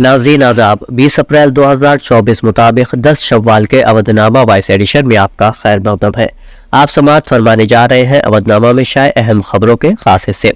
ناظرین آداب، 20 اپریل 2024 مطابق 10 شوال کے اودھ نامہ وائس ایڈیشن میں آپ کا خیر مقدم ہے۔ آپ سماعت فرمانے جا رہے ہیں اودھ نامہ میں شائع اہم خبروں کے خاص حصے۔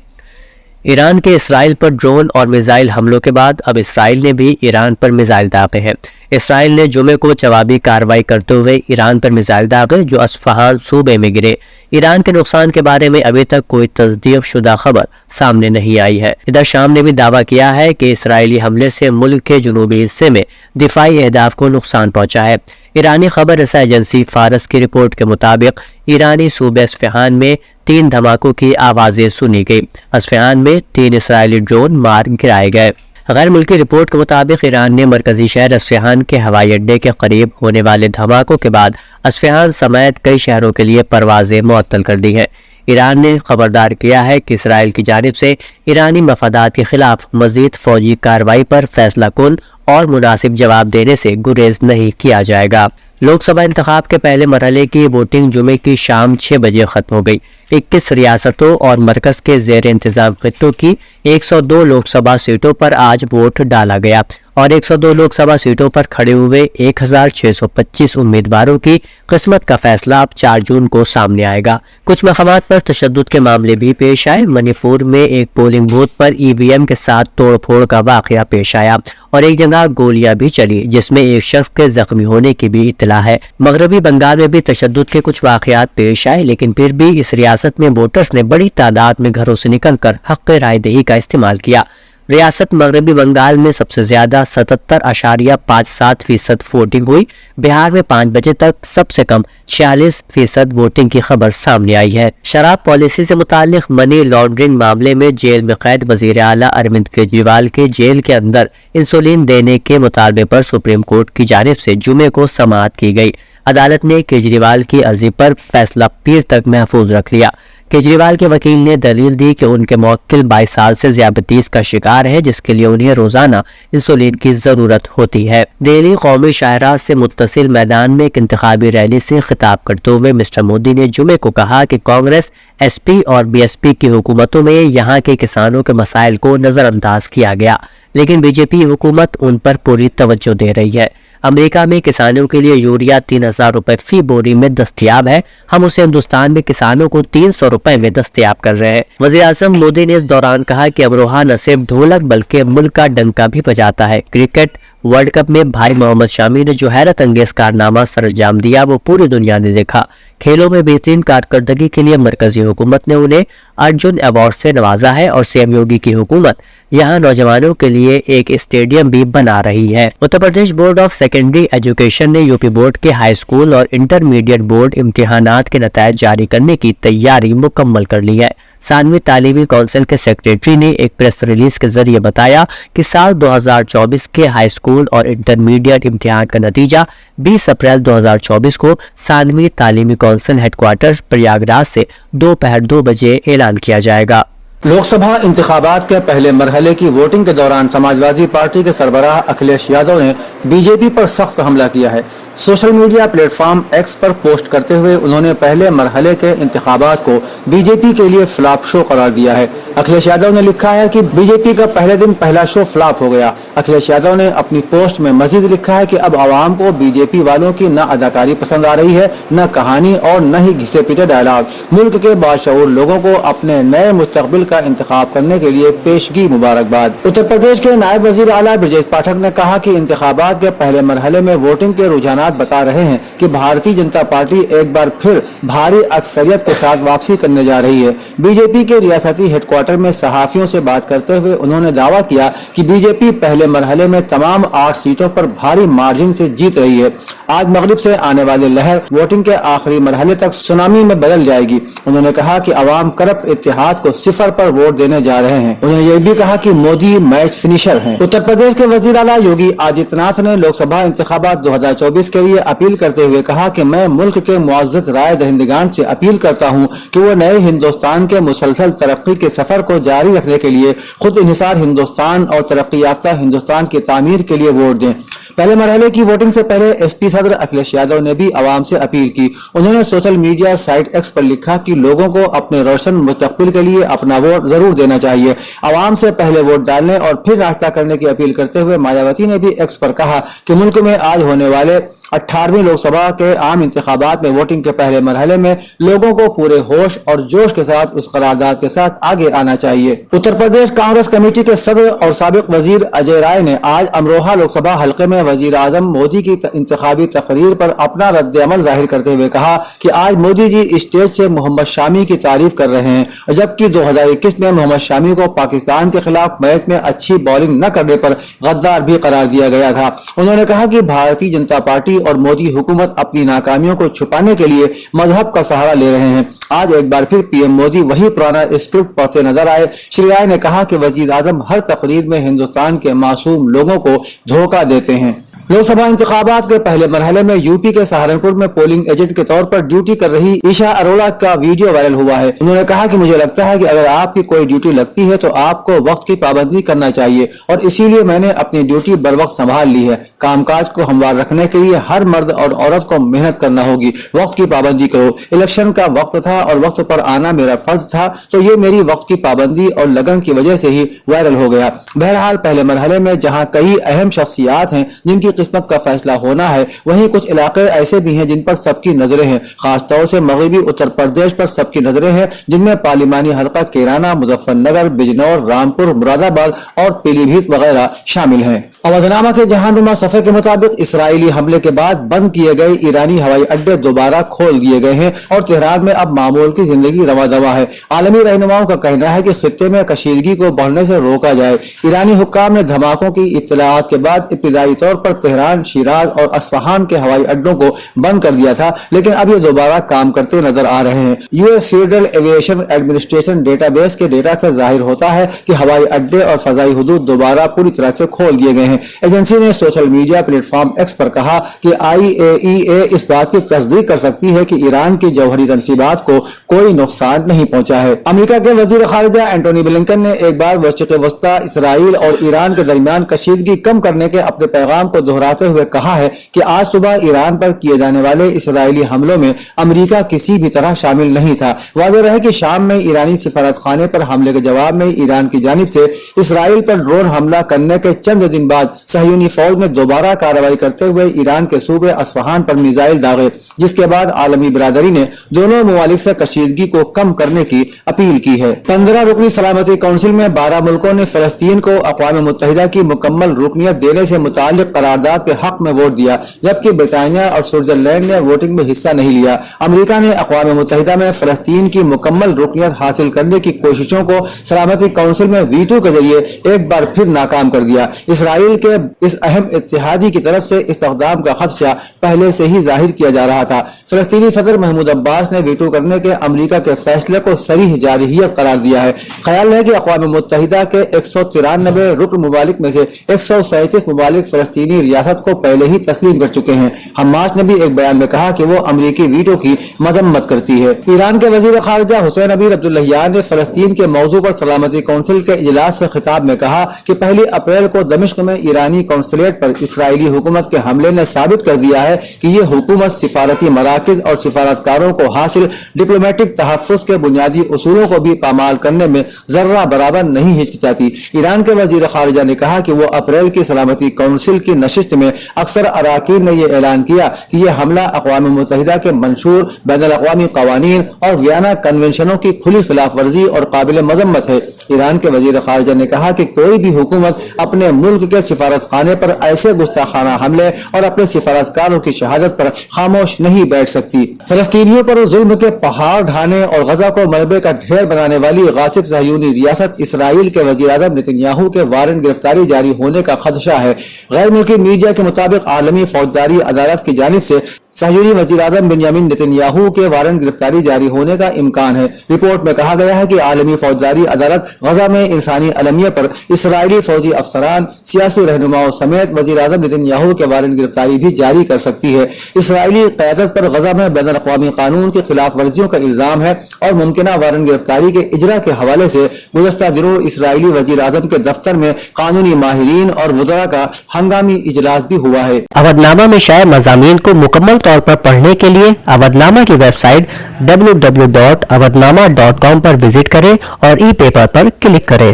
ایران کے اسرائیل پر ڈرون اور میزائل حملوں کے بعد اب اسرائیل نے بھی ایران پر میزائل داغے ہیں۔ اسرائیل نے جمعے کو جوابی کارروائی کرتے ہوئے ایران پر میزائل داغے جو اصفہان صوبے میں گرے۔ ایران کے نقصان کے بارے میں ابھی تک کوئی تصدیق شدہ خبر سامنے نہیں آئی ہے۔ ادھر شام نے بھی دعویٰ کیا ہے کہ اسرائیلی حملے سے ملک کے جنوبی حصے میں دفاعی اہداف کو نقصان پہنچا ہے۔ ایرانی خبر رساں ایجنسی فارس کی رپورٹ کے مطابق ایرانی صوبے اصفہان میں 3 دھماکوں کی آوازیں سنی گئی۔ اصفہان میں 3 اسرائیلی ڈرون مار گرائے گئے۔ غیر ملکی رپورٹ کے مطابق ایران نے مرکزی شہر اصفہان کے ہوائی اڈے کے قریب ہونے والے دھماکوں کے بعد اصفہان سمیت کئی شہروں کے لیے پروازیں معطل کر دی ہیں۔ ایران نے خبردار کیا ہے کہ اسرائیل کی جانب سے ایرانی مفادات کے خلاف مزید فوجی کارروائی پر فیصلہ کن اور مناسب جواب دینے سے گریز نہیں کیا جائے گا۔ لوک سبھا انتخاب کے پہلے مرحلے کی ووٹنگ جمعے کی شام 6 بجے ختم ہو گئی۔ 21 ریاستوں اور مرکز کے زیر انتظام خطوں کی 102 لوک سبھا سیٹوں پر آج ووٹ ڈالا گیا اور 102 لوک سبھا سیٹوں پر کھڑے ہوئے 1625 امیدواروں کی قسمت کا فیصلہ اب 4 جون کو سامنے آئے گا۔ کچھ مقامات پر تشدد کے معاملے بھی پیش آئے۔ منی پور میں ایک پولنگ بوتھ پر EVM کے ساتھ توڑ پھوڑ کا واقعہ پیش آیا اور ایک جگہ گولیاں بھی چلی جس میں ایک شخص کے زخمی ہونے کی بھی اطلاع ہے۔ مغربی بنگال میں بھی تشدد کے کچھ واقعات پیش آئے، لیکن پھر بھی اس ریاست میں ووٹرز نے بڑی تعداد میں گھروں سے نکل کر حق رائے دہی کا استعمال کیا۔ ریاست مغربی بنگال میں سب سے زیادہ 77.57% ووٹنگ ہوئی۔ بہار میں 5 بجے تک سب سے کم 46% ووٹنگ کی خبر سامنے آئی ہے۔ شراب پالیسی سے متعلق منی لانڈرنگ معاملے میں جیل میں قید وزیر اعلیٰ اروند کیجریوال کے جیل کے اندر انسولین دینے کے مطالبے پر سپریم کورٹ کی جانب سے جمعے کو سماعت کی گئی۔ عدالت نے کیجریوال کی عرضی پر فیصلہ پیر تک محفوظ رکھ لیا۔ کیجریوال کے وکیل نے دلیل دی کہ ان کے موکل 22 سال سے ذیابیطس کا شکار ہے جس کے لیے انہیں روزانہ انسولین کی ضرورت ہوتی ہے۔ دہلی قومی شاہراہ سے متصل میدان میں ایک انتخابی ریلی سے خطاب کرتے ہوئے مسٹر مودی نے جمعے کو کہا کہ کانگریس SP اور BSP کی حکومتوں میں یہاں کے کسانوں کے مسائل کو نظر انداز کیا گیا، لیکن BJP حکومت ان پر پوری توجہ دے رہی ہے۔ امریکہ میں کسانوں کے لیے یوریا 3000 روپے فی بوری میں دستیاب ہے، ہم اسے ہندوستان میں کسانوں کو 300 روپے میں دستیاب کر رہے ہیں۔ وزیر اعظم مودی نے اس دوران کہا کہ امروہہ نہ صرف ڈھولک بلکہ ملک کا ڈنکا بھی بجاتا ہے۔ کرکٹ ورلڈ کپ میں بھائی محمد شامی نے جو حیرت انگیز کارنامہ سر انجام دیا وہ پوری دنیا نے دیکھا۔ کھیلوں میں بہترین کارکردگی کے لیے مرکزی حکومت نے انہیں ارجن ایوارڈ سے نوازا ہے اور CM یوگی کی حکومت یہاں نوجوانوں کے لیے ایک اسٹیڈیم بھی بنا رہی ہے۔ Uttar Pradesh board of secondary education نے UP بورڈ کے ہائی اسکول اور انٹرمیڈیٹ بورڈ امتحانات کے نتائج جاری کرنے کی تیاری مکمل کر لی ہے۔ ثانوی تعلیمی کونسل کے سیکریٹری نے ایک پریس ریلیز کے ذریعے بتایا کہ سال 2024 کے ہائی اسکول اور انٹرمیڈیٹ امتحان کا نتیجہ 20 اپریل 2024 کو ثانوی تعلیمی کونسل ہیڈ کوارٹر پریاگ راج سے دوپہر 2 بجے اعلان کیا جائے گا۔ لوک سبھا انتخابات کے پہلے مرحلے کی ووٹنگ کے دوران سماجوادی پارٹی کے سربراہ اکھلیش یادو نے BJP پر سخت حملہ کیا ہے۔ Social media platform X پر پوسٹ کرتے ہوئے انہوں نے پہلے مرحلے کے انتخابات کو BJP کے لیے فلاپ شو قرار دیا ہے۔ اکھلیش یادو نے لکھا ہے کہ BJP کا پہلے دن پہلا شو فلاپ ہو گیا۔ اکھلیش یادو نے اپنی پوسٹ میں مزید لکھا ہے کہ اب عوام کو BJP والوں کی نہ اداکاری پسند آ رہی ہے، نہ کہانی اور نہ ہی گھسے پیٹے ڈائلاگ۔ ملک کے باشعور لوگوں کو اپنے نئے مستقبل کا انتخاب کرنے کے لیے پیشگی مبارکباد۔ اتر پردیش کے نائب وزیر اعلیٰ برجیش پاٹھک نے کہا کہ انتخابات کے پہلے مرحلے میں ووٹنگ کے رجحانات بتا رہے ہیں کہ بھارتی جنتا پارٹی ایک بار پھر بھاری اکثریت کے ساتھ واپسی کرنے جا رہی ہے۔ BJP کے ریاستی ہیڈ کوارٹر میں صحافیوں سے بات کرتے ہوئے انہوں نے دعویٰ کیا کہ BJP پہلے مرحلے میں تمام 8 سیٹوں پر بھاری مارجن سے جیت رہی ہے۔ آج مغرب سے آنے والی لہر ووٹنگ کے آخری مرحلے تک سونامی میں بدل جائے گی۔ انہوں نے کہا کہ عوام کرپ اتحاد کو 0 پر ووٹ دینے جا رہے ہیں۔ انہوں نے یہ بھی کہا کہ مودی میچ فنیشر ہیں۔ اتر پردیش کے وزیر اعلیٰ یوگی آدتیہ ناتھ نے لوک سبھا انتخابات 2024 کے لیے اپیل کرتے ہوئے کہا کہ میں ملک کے معزز رائے دہندگان سے اپیل کرتا ہوں کہ وہ نئے ہندوستان کے مسلسل ترقی کے سفر کو جاری رکھنے کے لیے خود انحصار ہندوستان اور ترقی یافتہ ہندوستان کی تعمیر کے لیے ووٹ دیں۔ پہلے مرحلے کی ووٹنگ سے پہلے SP सदर अखिलेश यादव ने भी आवाम से अपील की। उन्होंने सोशल मीडिया साइट एक्स पर लिखा कि लोगों को अपने रोशन मुस्तकबिल के लिए अपना वोट जरूर देना चाहिए। आवाम से पहले वोट डालने और फिर नाश्ता करने की अपील करते हुए मायावती ने भी एक्स पर कहा कि मुल्क में आज होने वाले 18वीं लोकसभा के आम इंतखाबात में वोटिंग के पहले मरहले में लोगों को पूरे होश और जोश के साथ उस करारदाद के साथ आगे आना चाहिए। उत्तर प्रदेश कांग्रेस कमेटी के सदर और साबिक वजीर अजय राय ने आज अमरोहा लोकसभा हलके में वजीर आजम मोदी की इंतखाबी तकरीर पर अपना रद्द अमल जाहिर करते हुए कहा कि आज मोदी जी स्टेज से मोहम्मद शामी की तारीफ कर रहे हैं, जबकि 2021 में मोहम्मद शामी को पाकिस्तान के खिलाफ मैच में अच्छी बॉलिंग न करने पर गद्दार भी करार दिया गया था। उन्होंने कहा कि भारतीय जनता पार्टी और मोदी हुकूमत अपनी नाकामियों को छुपाने के लिए मजहब का सहारा ले रहे हैं। आज एक बार फिर पीएम मोदी वही पुराना स्क्रिप्ट पढ़ते नजर आए। श्री राय ने कहा कि वजीर आजम हर तकरीर में हिंदुस्तान के मासूम लोगों को धोखा देते हैं। लोकसभा इंतखाबात के पहले मरहले में यूपी के सहारनपुर में पोलिंग एजेंट के तौर पर ड्यूटी कर रही ईशा अरोड़ा का वीडियो वायरल हुआ है। उन्होंने कहा कि मुझे लगता है कि अगर आपकी कोई ड्यूटी लगती है तो आपको वक्त की पाबंदी करना चाहिए और इसीलिए मैंने अपनी ड्यूटी बर वक्त संभाल ली है। कामकाज को हमवार रखने के लिए हर मर्द और औरत को मेहनत करना होगी। वक्त की पाबंदी करो। इलेक्शन का वक्त था और वक्त पर आना मेरा फर्ज था, तो ये मेरी वक्त की पाबंदी और लगन की वजह से ही वायरल हो गया। बहरहाल पहले मरहले में जहाँ कई अहम शख्सियात हैं जिनकी किस्मत का फैसला होना है, वहीं कुछ इलाके ऐसे भी हैं जिन पर सबकी नजरें हैं। खासतौर से मगरबी उत्तर प्रदेश पर सबकी नजरें हैं, जिनमें पार्लिमानी हल्का कैराना, मुजफ्फरनगर, बिजनौर, रामपुर, मुरादाबाद और पीलीभीत वगैरह शामिल हैं। अवधनामा के जहानुमा सफे के मुताबिक इसराइली हमले के बाद बंद किए गए ईरानी हवाई अड्डे दोबारा खोल दिए गए हैं और तेहरान में अब मामूल की जिंदगी रवा दवा है। आलमी रहनुमाओं का कहना है कि खित्ते में कशीदगी को बढ़ने से रोका जाए। ईरानी हुक्काम ने धमाकों की इत्तलाआत के बाद इब्तिदाई तौर पर तेहरान, शिराज और अस्फहान के हवाई अड्डों को बंद कर दिया था, लेकिन अब ये दोबारा काम करते नजर आ रहे हैं। US federal aviation administration database के डेटा से जाहिर होता है कि हवाई अड्डे और फजाई हुदूद दोबारा पूरी तरह से खोल दिए गए हैं। एजेंसी ने सोशल मीडिया प्लेटफॉर्म एक्स पर कहा कि IAEA इस बात की तस्दीक कर सकती है कि ईरान की जौहरी तंसीबात को कोई नुकसान नहीं पहुंचा है। अमेरिका के वजीर खारिजा एंटोनी ब्लिंकन ने एक बार मशरिक़ वस्ता, इसराइल और ईरान के दरमियान कशीदगी कम करने के अपने पैगाम को दोहराते हुए कहा है कि आज सुबह ईरान पर किए जाने वाले इसराइली हमलों में अमेरिका किसी भी तरह शामिल नहीं था। वाज़ेह रहे कि शाम में ईरानी सिफारत खाने पर हमले के जवाब में ईरान की जानिब से इसराइल पर ड्रोन हमला करने के चंद दिन बाद सहयूनी फौज ने दोबारा कार्रवाई करते हुए ईरान के सूबे अस्फहान पर मिसाइल दागे, जिसके बाद आलमी बिरादरी ने दोनों ममालिक से कशीदगी को कम करने की अपील की है। 15 रुकनी सलामती काउंसिल में 12 मुल्कों ने फलस्तीन को अक़वाम मुत्तहिदा की मुकम्मल रुकनियत देने से मुताल्लिक करारदाद के हक में वोट दिया, जबकि ब्रिटानिया और स्विट्जरलैंड ने वोटिंग में हिस्सा नहीं लिया। अमेरिका ने अक़वाम मुत्तहिदा में फलस्तीन की मुकम्मल रुकनियत हासिल करने की कोशिशों को सलामती काउंसिल में वीटो के जरिए एक बार फिर नाकाम कर दिया। इसराइल के इस अहम इत्तेहादी की तरफ से इस इक़दाम का खदशा पहले से ही जाहिर किया जा रहा था। फलस्तीनी सदर महमूद अब्बास ने वीटो करने के अमेरिका के फैसले को सरीह जारहियत करार दिया है। ख्याल है कि अक़वाम मुत्तहिदा के 193 रुकन मुमालिक में से 137 मुमालिक फलस्तीनी रियासत को पहले ही तस्लीम कर चुके हैं। हमास ने भी एक बयान में कहा कि वो अमेरिकी वीटो की मजम्मत करती है। ईरान के वजीर खारिजा हुसैन अमीर अब्दुल्लाहियान ने फलस्तीन के मौजू पर सलामती काउंसिल के इजलास से खिताब में कहा कि 1 अप्रैल को दमिश्क में ईरानी कौंसलेट पर इसराइली हुकूमत के हमले ने साबित कर दिया है कि ये हुकूमत सिफारती मराकिज और सिफारतकारों को हासिल डिप्लोमेटिक तहफ़्फ़ुज़ के बुनियादी उसूलों को भी पामाल करने में जर्रा बराबर नहीं हिचकिचाती। ईरान के वजीर खारिजा ने कहा कि वो अप्रैल की सलामती काउंसिल की नशिस्त में अक्सर अराकीन ने यह ऐलान किया कि यह हमला अक़वाम मुत्तहिदा के मंशूर बैनुल-अक़वामी क़वानीन और वियना कन्वेंशनों की खुली खिलाफ वर्जी और काबिल मजम्मत है। ईरान के वजीर खारिजा ने कहा कि कोई भी हुकूमत अपने मुल्क के सिफारत खाने पर ऐसे गुस्ताखाना हमले और अपने सिफारतकारों की शहादत पर खामोश नहीं बैठ सकती। फलस्तीनियों पर जुल्म के पहाड़ ढाने और गजा को मलबे का ढेर बनाने वाली गासिब सहयूनी रियासत इसराइल के वज़ीर आज़म नेतन्याहू के वारंट गिरफ्तारी जारी होने का खदशा है। गैर मुल्की मीडिया के मुताबिक आलमी फौजदारी अदालत की जानिब से सहयूरी वजीर आजम बेंजामिन नेतन्याहू के वारंट गिरफ्तारी जारी होने का इम्कान है। रिपोर्ट में कहा गया है कि आलमी फौजदारी अदालत गजा में इंसानी अलमिया पर इसराइली फौजी अफसरान, सियासी रहनुमाओं समेत वजीर आजम नेतन्याहू के वारंट गिरफ्तारी भी जारी कर सकती है। इसराइली क़यादत पर गजा में बैनुल अक़वामी कानून की खिलाफ वर्जियों का इल्जाम है और मुमकिना वारंट गिरफ्तारी के इजरा के हवाले से गुज़श्ता दिनों इसराइली वजीर आजम के दफ्तर में कानूनी माहिरीन और वज़रा का हंगामी इजलास भी हुआ है। अवधनामा में शाये मज़ामीन को मुकम्मल तौर पर पढ़ने के लिए अवधनामा की वेबसाइट www.awadnama.com पर विजिट करें और ई पेपर पर क्लिक करें।